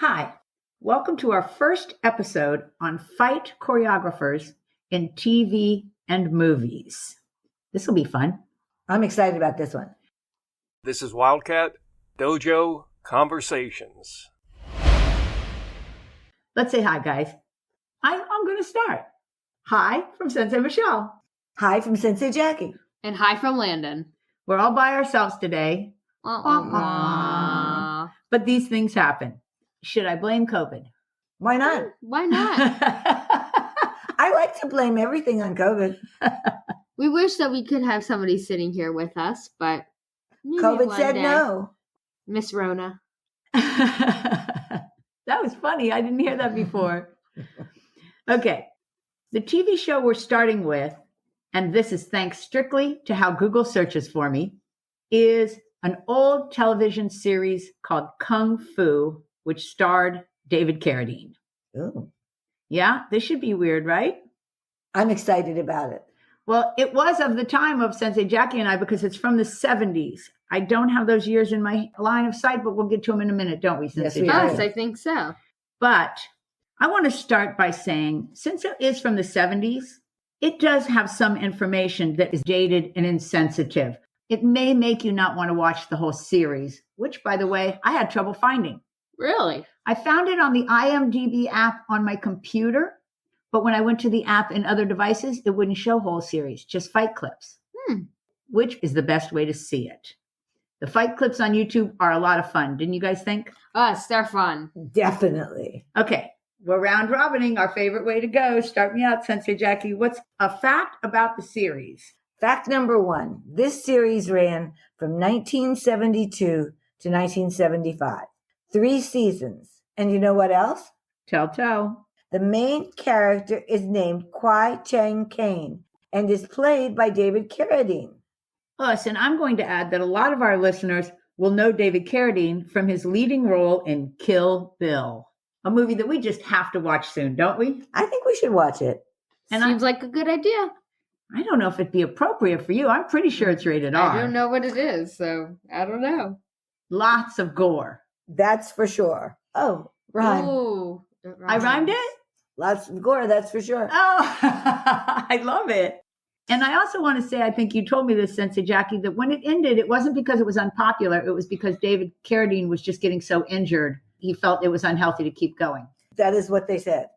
Hi, welcome to our first episode on fight choreographers in TV and movies. This will be fun. I'm excited about this one. This is Wildcat Dojo Conversations. Let's say hi, guys. I'm going to start. Hi from Sensei Michelle. Hi from Sensei Jackie. And hi from Landon. We're all by ourselves today. But But these things happen. Should I blame COVID? Why not? why not? I like to blame everything on COVID. We wish that we could have somebody sitting here with us, but maybe COVID one said day. no. Miss Rona. That was funny. I didn't hear that before. Okay. The TV show we're starting with, and this is thanks strictly to how Google searches for me, is an old television series called Kung Fu, which starred David Carradine. Ooh. Yeah, this should be weird, right? I'm excited about it. Well, it was of the time of Sensei Jackie and I because it's from the 70s. I don't have those years in my line of sight, but we'll get to them in a minute, don't we, Sensei we Jackie? do. Yes, I think so. But I want to start by saying, since it is from the 70s, it does have some information that is dated and insensitive. It may make you not want to watch the whole series, which, by the way, I had trouble finding. Really? I found it on the IMDb app on my computer, but when I went to the app in other devices, it wouldn't show whole series, just fight clips, which is the best way to see it. The fight clips on YouTube are a lot of fun. Didn't you guys think? Us, they're fun. Definitely. Okay, we're round robining, our favorite way to go. Start me out, Sensei Jackie. What's a fact about the series? Fact number one, this series ran from 1972 to 1975. 3 seasons. And you know what else? Tell. The main character is named Kwai Chang Caine and is played by David Carradine. And I'm going to add that a lot of our listeners will know David Carradine from his leading role in Kill Bill, a movie that we just have to watch soon, don't we? I think we should watch it. And Seems like a good idea. I don't know if it'd be appropriate for you. I'm pretty sure it's rated R. I don't know what it is, so I don't know. Lots of gore. That's for sure. Oh, rhyme. Ooh, I rhymed it? Lots of gore, that's for sure. Oh, I love it. And I also want to say, I think you told me this, Sensei Jackie, that when it ended, it wasn't because it was unpopular. It was because David Carradine was just getting so injured. He felt it was unhealthy to keep going. That is what they said.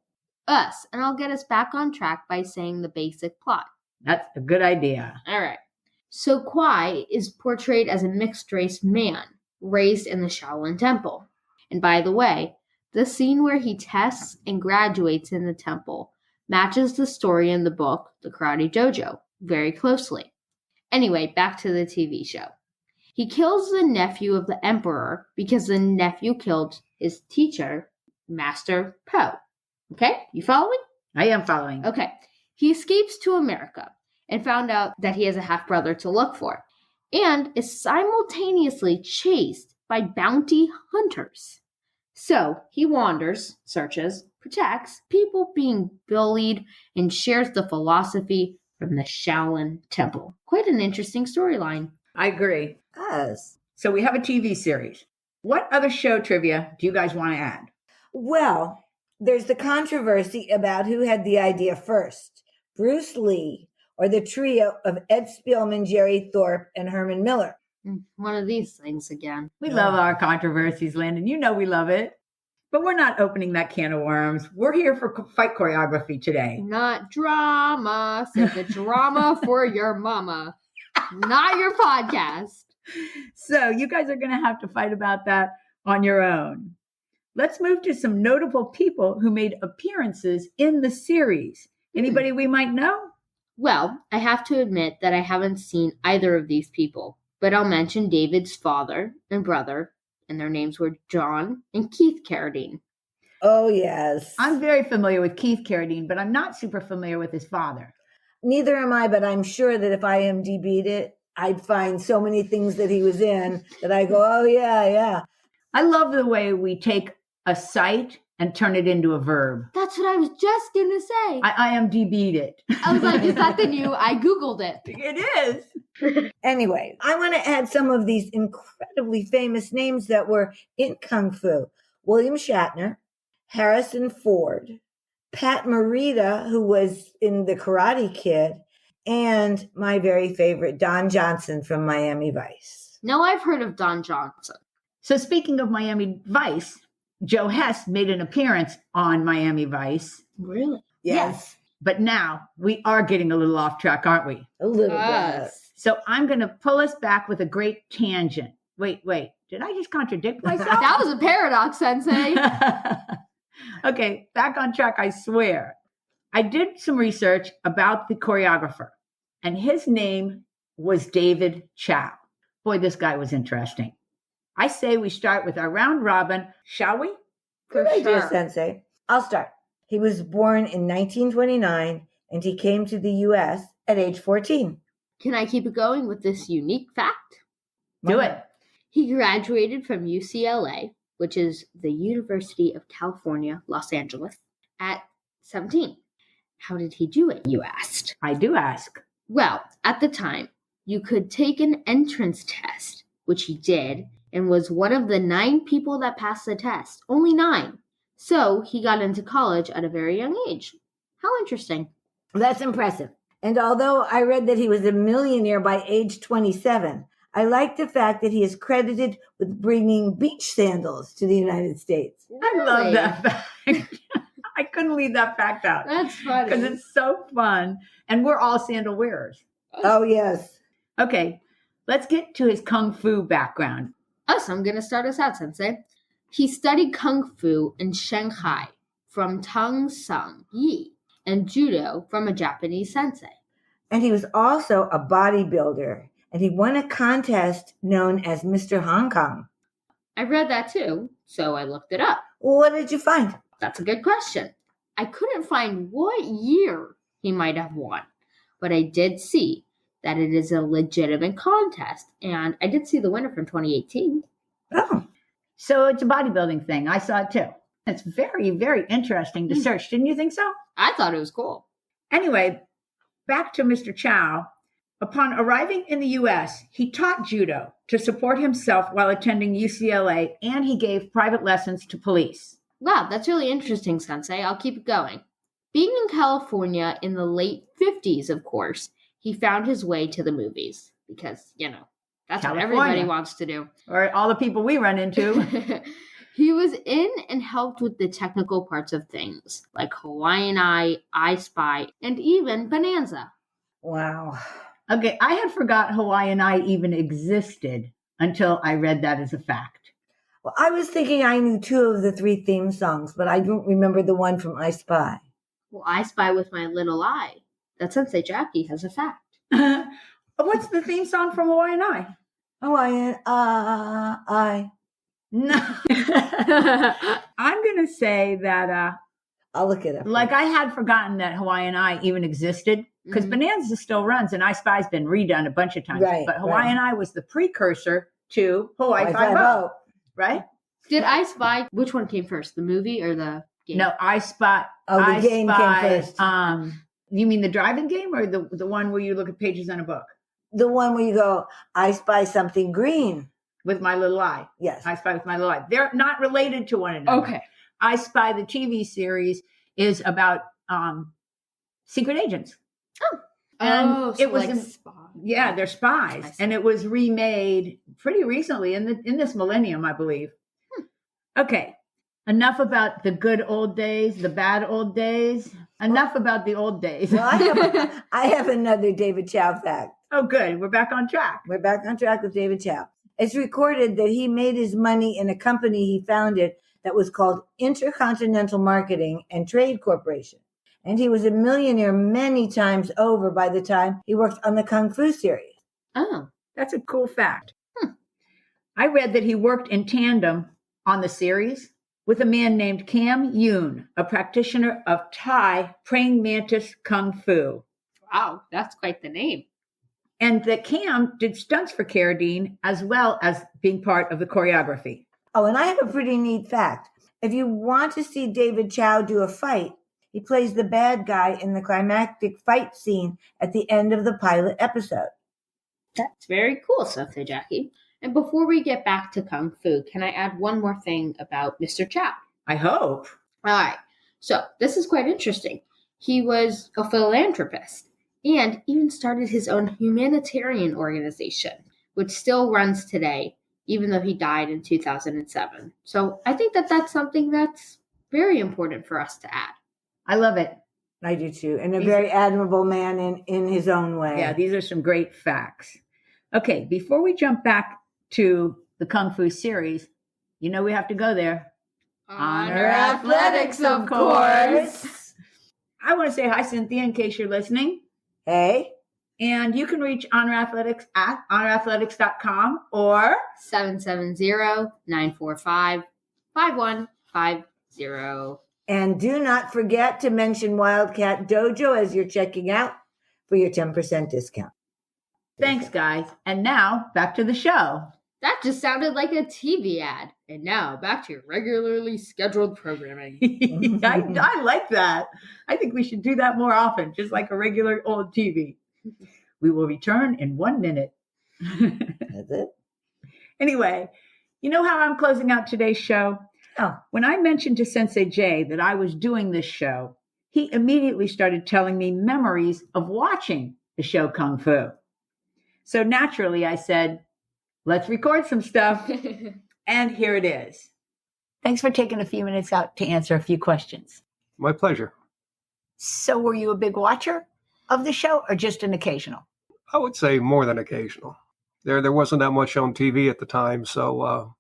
Us, and I'll get us back on track by saying the basic plot. That's a good idea. All right. So Kwai is portrayed as a mixed-race man raised in the Shaolin Temple. And by the way, the scene where he tests and graduates in the temple matches the story in the book, The Karate Dojo, very closely. Anyway, back to the TV show. He kills the nephew of the emperor because the nephew killed his teacher, Master Po. Okay, you following? I am following. Okay. He escapes to America and found out that he has a half-brother to look for and is simultaneously chased by bounty hunters. So he wanders, searches, protects people being bullied, and shares the philosophy from the Shaolin Temple. Quite an interesting storyline. I agree. Us. So we have a TV series. What other show trivia do you guys want to add? Well, there's the controversy about who had the idea first, Bruce Lee or the trio of Ed Spielman, Jerry Thorpe, and Herman Miller. One of these things again. We love our controversies, Landon. You know we love it. But we're not opening that can of worms. We're here for fight choreography today. Not drama. Save the drama for your mama. Not your podcast. So you guys are going to have to fight about that on your own. Let's move to some notable people who made appearances in the series. Anybody we might know? Well, I have to admit that I haven't seen either of these people, but I'll mention David's father and brother, and their names were John and Keith Carradine. Oh, yes. I'm very familiar with Keith Carradine, but I'm not super familiar with his father. Neither am I, but I'm sure that if I IMDb'd it, I'd find so many things that he was in that I go, oh, yeah. I love the way we take a site and turn it into a verb. That's what I was just going to say. I IMDb'd it. I was like, is that the new? I Googled it. It is. Anyway, I want to add some of these incredibly famous names that were in Kung Fu. William Shatner, Harrison Ford, Pat Morita, who was in The Karate Kid, and my very favorite, Don Johnson from Miami Vice. No, I've heard of Don Johnson. So speaking of Miami Vice, Joe Hess made an appearance on Miami Vice. Really? Yes. But now we are getting a little off track, aren't we? A little Yes. So I'm going to pull us back with a great tangent. Wait. Did I just contradict myself? That was a paradox, Sensei. Okay, back on track, I swear. I did some research about the choreographer, and his name was David Chow. Boy, this guy was interesting. I say we start with our round robin, shall we? Good For idea, sure. Sensei. I'll start. He was born in 1929, and he came to the U.S. at age 14. Can I keep it going with this unique fact? Do it. He graduated from UCLA, which is the University of California, Los Angeles, at 17. How did he do it, you asked? I do ask. Well, at the time, you could take an entrance test, which he did, and was one of the 9 people that passed the test. Only 9. So he got into college at a very young age. How interesting. That's impressive. And although I read that he was a millionaire by age 27, I like the fact that he is credited with bringing beach sandals to the United States. I love Really? that fact. I couldn't leave that fact out That's funny. because it's so fun. And we're all sandal wearers. Oh, yes. Okay, let's get to his Kung Fu background. So I'm going to start us out, Sensei. He studied Kung Fu in Shanghai from Tang Sung Yi and Judo from a Japanese sensei. And he was also a bodybuilder, and he won a contest known as Mr. Hong Kong. I read that too, so I looked it up. What did you find? That's a good question. I couldn't find what year he might have won, but I did see that it is a legitimate contest, and I did see the winner from 2018. Oh, So it's a bodybuilding thing. I saw it too. It's very, very interesting to search. Didn't you think so? I thought it was cool. Anyway, back to Mr. Chow. Upon arriving in the U.S., he taught judo to support himself while attending UCLA, and he gave private lessons to police. Wow, that's really interesting, Sensei. I'll keep it going. Being in California in the late 50s, of course, he found his way to the movies because, that's what everybody California. wants to do. Or all the people we run into. He was in and helped with the technical parts of things, like Hawaiian Eye, I Spy, and even Bonanza. wow. Okay, I had forgot Hawaiian Eye even existed until I read that as a fact. Well, I was thinking I knew 2 of the 3 theme songs, but I don't remember the one from I Spy. Well, I Spy with my little eye. That Sensei Jackie has a fact. What's the theme song from Hawaiian Eye? Hawaiian I. No. I'm going to say that, I'll look it up. like, I had forgotten that Hawaiian Eye even existed because Mhm. Bonanza still runs and I Spy's been redone a bunch of times. Right, But Hawaiian Eye was the precursor to Hawaii Hawaii 5-0, right? Did I Spy, which one came first, the movie or the game? No, I Spy. Oh, the I game Spy, came first. You mean the driving game or the one where you look at pages on a book? The one where you go, I spy something green. With my little eye. Yes. I Spy with my little eye. They're not related to one another. Okay. I Spy, the TV series, is about secret agents. And so it was like in- Spy. Yeah, they're spies, I see. and it was remade pretty recently in this millennium, I believe. Okay, enough about the good old days, the bad old days. Enough about the old days. Well, I have another David Chow fact. Oh, good, we're back on track. We're back on track with David Chow. It's recorded that he made his money in a company he founded that was called Intercontinental Marketing and Trade Corporation. And he was a millionaire many times over by the time he worked on the Kung Fu series. Oh. That's a cool fact. I read that he worked in tandem on the series with a man named Cam Yoon, a practitioner of Thai praying mantis Kung Fu. Wow, that's quite the name. And that Cam did stunts for Carradine as well as being part of the choreography. Oh, and I have a pretty neat fact. If you want to see David Chow do a fight, he plays the bad guy in the climactic fight scene at the end of the pilot episode. That's very cool, Sensei Jackie. And before we get back to Kung Fu, can I add one more thing about Mr. Chow? I hope. All right. So this is quite interesting. He was a philanthropist and even started his own humanitarian organization, which still runs today, even though he died in 2007. So I think that that's something that's very important for us to add. I love it. I do too. And a very admirable man in his own way. Yeah, these are some great facts. Okay, before we jump back to the Kung Fu series, we have to go there. Honor athletics, of course. I want to say hi, Cynthia, in case you're listening. Hey. And you can reach Honor Athletics at honorathletics.com or 770-945-5150. And do not forget to mention Wildcat Dojo as you're checking out for your 10% discount. Thanks, guys. And now back to the show. That just sounded like a TV ad. And now back to your regularly scheduled programming. I like that. I think we should do that more often, just like a regular old TV. We will return in 1 minute. That's it. Anyway, you know how I'm closing out today's show? Oh. When I mentioned to Sensei Jay that I was doing this show, he immediately started telling me memories of watching the show Kung Fu. So naturally, I said, let's record some stuff. And here it is. Thanks for taking a few minutes out to answer a few questions. My pleasure. So were you a big watcher of the show or just an occasional? I would say more than occasional. There wasn't that much on TV at the time, so...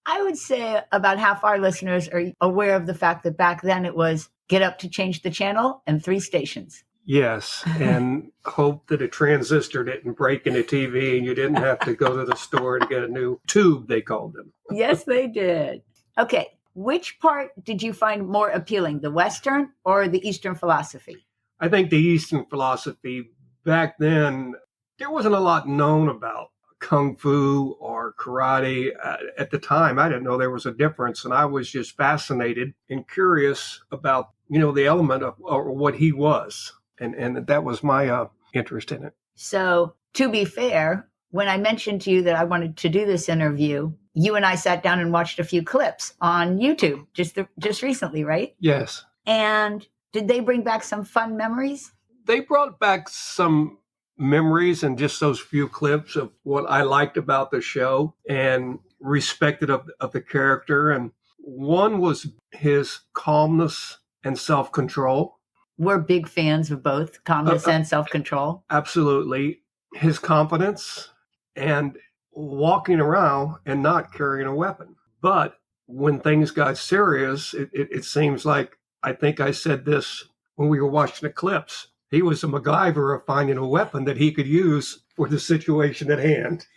I would say about half our listeners are aware of the fact that back then it was get up to change the channel and 3 stations. Yes, and hope that a transistor didn't break in the TV and you didn't have to go to the store to get a new tube, they called them. Yes, they did. Okay, which part did you find more appealing, the Western or the Eastern philosophy? I think the Eastern philosophy, back then, there wasn't a lot known about Kung Fu or karate. At the time, I didn't know there was a difference, and I was just fascinated and curious about, the element of or what he was. And that was my interest in it. So, to be fair, when I mentioned to you that I wanted to do this interview, you and I sat down and watched a few clips on YouTube just recently, right? Yes. And did they bring back some fun memories? They brought back some memories and just those few clips of what I liked about the show and respected of the character. And one was his calmness and self-control. We're big fans of both calmness and self-control. Absolutely. His confidence and walking around and not carrying a weapon. But when things got serious, it seems like, I think I said this when we were watching the clips, he was a MacGyver of finding a weapon that he could use for the situation at hand.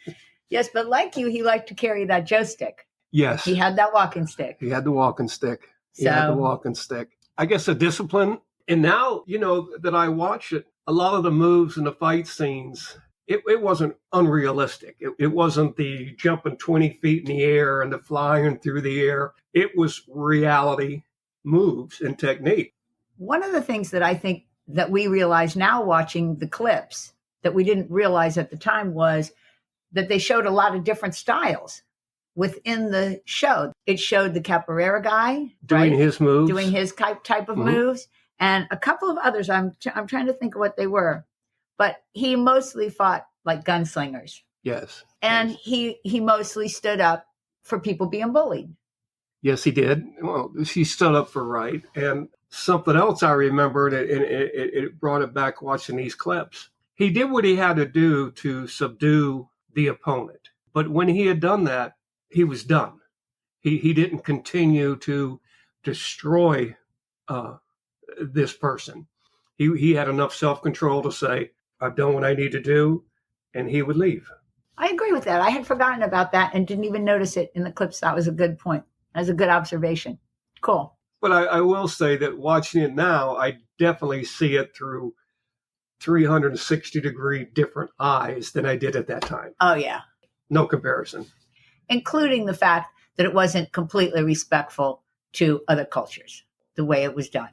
Yes, but like you, he liked to carry that joystick. Yes. He had that walking stick. He had the walking stick. I guess the discipline. And now, that I watch it, a lot of the moves and the fight scenes, it wasn't unrealistic. It wasn't the jumping 20 feet in the air and the flying through the air. It was reality moves and technique. One of the things that I think that we realize now watching the clips that we didn't realize at the time was that they showed a lot of different styles within the show. It showed the capoeira guy doing his moves, doing his type of moves, and a couple of others. I'm trying to think of what they were, but he mostly fought like gunslingers. Yes, and he mostly stood up for people being bullied. Yes, he did. Well, he stood up for right. And something else I remembered, and it brought it back watching these clips. He did what he had to do to subdue the opponent. But when he had done that, he was done. He didn't continue to destroy this person. He had enough self-control to say, I've done what I need to do, and he would leave. I agree with that. I had forgotten about that and didn't even notice it in the clips. That was a good point. That was a good observation. Cool. But I will say that watching it now, I definitely see it through 360-degree different eyes than I did at that time. Oh, yeah. No comparison. Including the fact that it wasn't completely respectful to other cultures, the way it was done.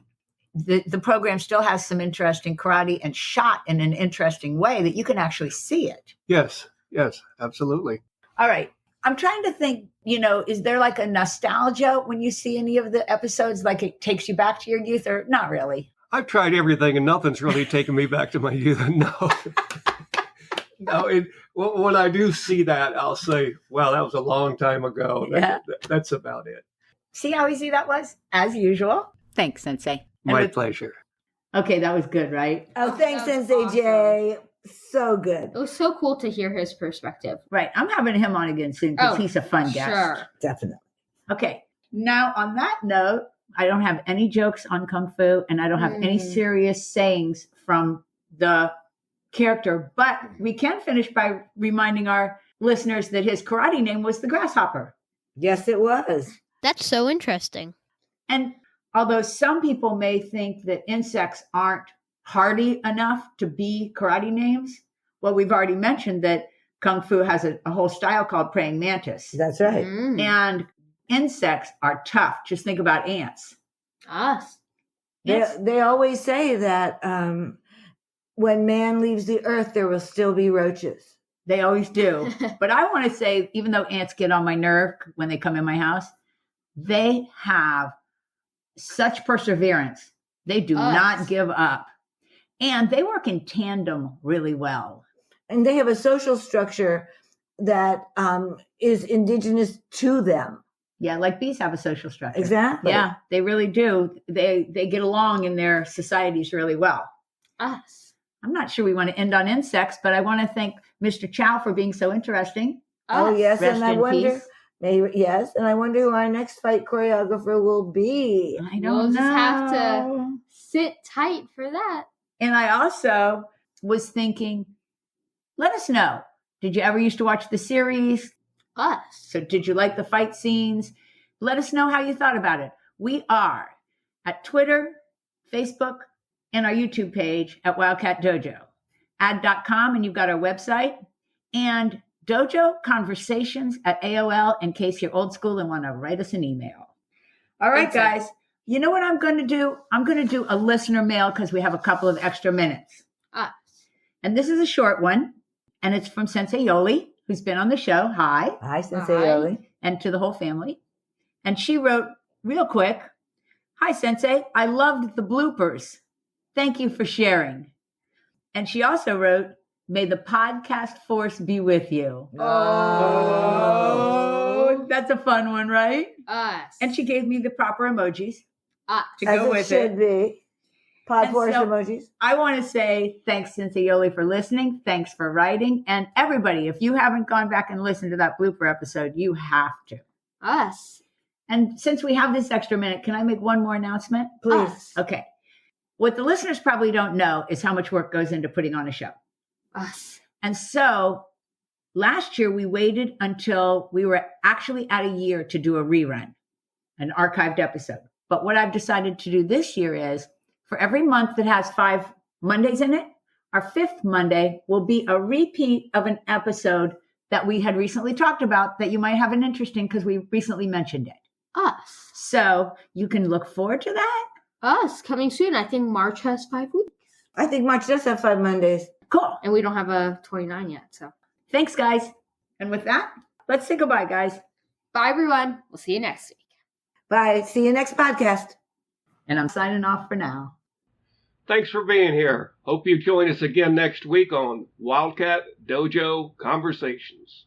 The program still has some interesting karate and shot in an interesting way that you can actually see it. Yes, absolutely. All right. I'm trying to think, is there like a nostalgia when you see any of the episodes, like it takes you back to your youth, or not really? I've tried everything and nothing's really taken me back to my youth. No. No, when I do see that, I'll say, well, that was a long time ago. Yeah. That's about it. See how easy that was? As usual. Thanks, Sensei. My pleasure. Okay, that was good, right? Oh, thanks, That was Sensei awesome. Jay. So good. It was so cool to hear his perspective. Right. I'm having him on again soon because he's a fun guest. Sure. Definitely. Okay. Now, on that note, I don't have any jokes on Kung Fu, and I don't have any serious sayings from the character, but we can finish by reminding our listeners that his karate name was the Grasshopper. Yes, it was. That's so interesting. And although some people may think that insects aren't hardy enough to be karate names, well, we've already mentioned that Kung Fu has a whole style called praying mantis. That's right. And insects are tough. Just think about ants. Us. They always say that when man leaves the earth, there will still be roaches. They always do. But I want to say, even though ants get on my nerve when they come in my house, they have such perseverance. They do not give up. And they work in tandem really well. And they have a social structure that is indigenous to them. Yeah, like bees have a social structure. Exactly. Yeah, they really do. They get along in their societies really well. Us. I'm not sure we want to end on insects, but I want to thank Mr. Chow for being so interesting. Oh, yes. Rest And I in wonder, peace. and I wonder who our next fight choreographer will be. I don't We'll know. just have to sit tight for that. And I also was thinking, let us know. Did you ever used to watch the series? Us. So did you like the fight scenes? Let us know how you thought about it. We are at Twitter, Facebook, and our YouTube page at Wildcat Dojo. Ad.com, and you've got our website. And Dojo Conversations at AOL in case you're old school and want to write us an email. All right, guys. You know what I'm going to do? I'm going to do a listener mail because we have a couple of extra minutes. Us. And this is a short one. And it's from Sensei Yoli, who's been on the show. Hi. Hi, Sensei Hi. Yoli. And to the whole family. And she wrote real quick, "Hi, Sensei. I loved the bloopers. Thank you for sharing." And she also wrote, "May the podcast force be with you." Oh, that's a fun one, right? Us. And she gave me the proper emojis Us. to As go it with should it. be. Pod And force so- emojis. I want to say thanks, Sensei Yoli, for listening. Thanks for writing. And everybody, if you haven't gone back and listened to that blooper episode, you have to. Us. And since we have this extra minute, can I make one more announcement? Please. Us. Okay. What the listeners probably don't know is how much work goes into putting on a show. Us. And so last year we waited until we were actually at a year to do a rerun, an archived episode. But what I've decided to do this year is for every month that has 5 Mondays in it, our 5th Monday will be a repeat of an episode that we had recently talked about that you might have an interest in because we recently mentioned it. Us. So you can look forward to that. Us. Coming soon. I think March has 5 weeks. I think March does have 5 Mondays. Cool. And we don't have a 29 yet, so. Thanks, guys. And with that, let's say goodbye, guys. Bye, everyone. We'll see you next week. Bye. See you next podcast. And I'm signing off for now. Thanks for being here. Hope you join us again next week on Wildcat Dojo Conversations.